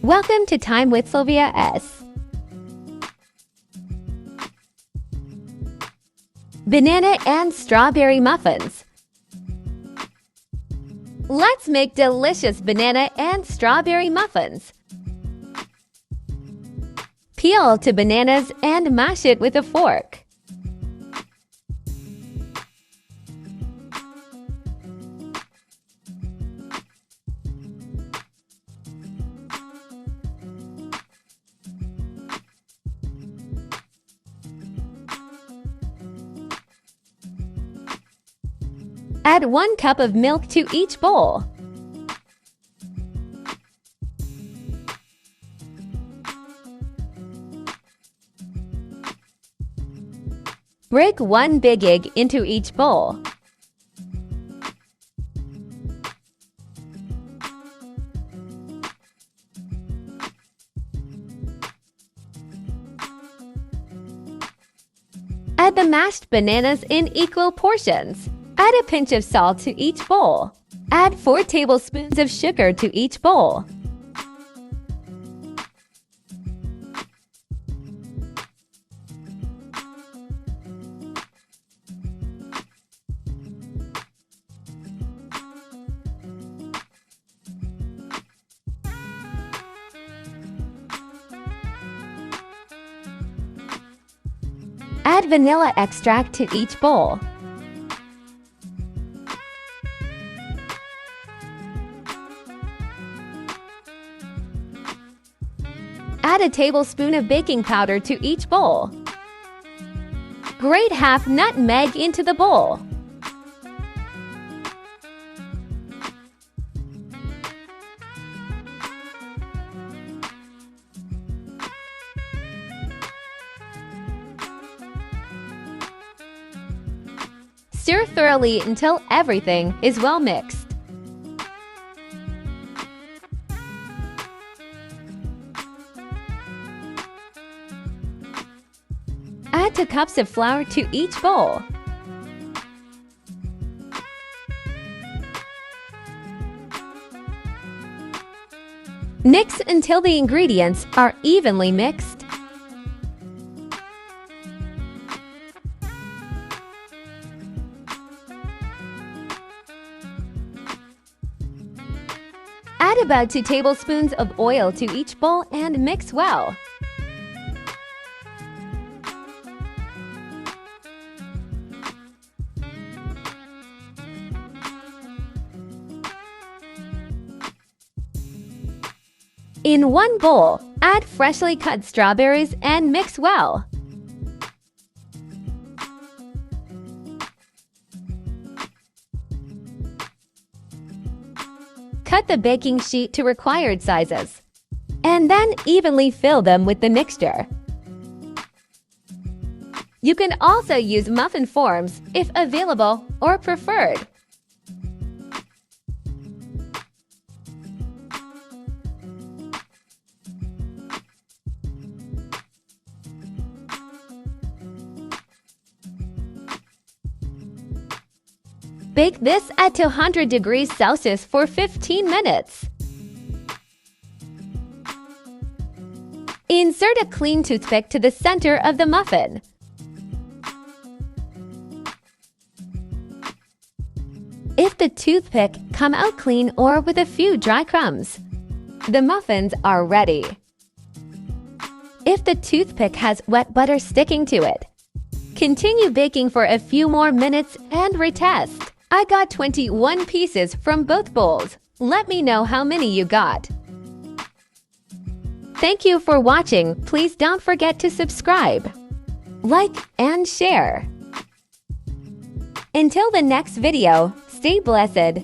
Welcome to Time with Sylvia S. Banana and strawberry muffins. Let's make delicious banana and strawberry muffins. Peel 2 bananas and mash it with a fork. Add 1 cup of milk to each bowl. Break 1 big egg into each bowl. Add the mashed bananas in equal portions. Add a pinch of salt to each bowl. Add 4 tablespoons of sugar to each bowl. Add vanilla extract to each bowl. Add a tablespoon of baking powder to each bowl. Grate half nutmeg into the bowl. Stir thoroughly until everything is well mixed. Add 2 cups of flour to each bowl. Mix until the ingredients are evenly mixed. Add about 2 tablespoons of oil to each bowl and mix well. In 1 bowl, add freshly cut strawberries and mix well. Cut the baking sheet to required sizes, and then evenly fill them with the mixture. You can also use muffin forms if available or preferred. Bake this at 200 degrees Celsius for 15 minutes. Insert a clean toothpick to the center of the muffin. If the toothpick come out clean or with a few dry crumbs, the muffins are ready. If the toothpick has wet butter sticking to it, continue baking for a few more minutes and retest. I got 21 pieces from both bowls. Let me know how many you got. Thank you for watching. Please don't forget to subscribe, like, and share. Until the next video, stay blessed.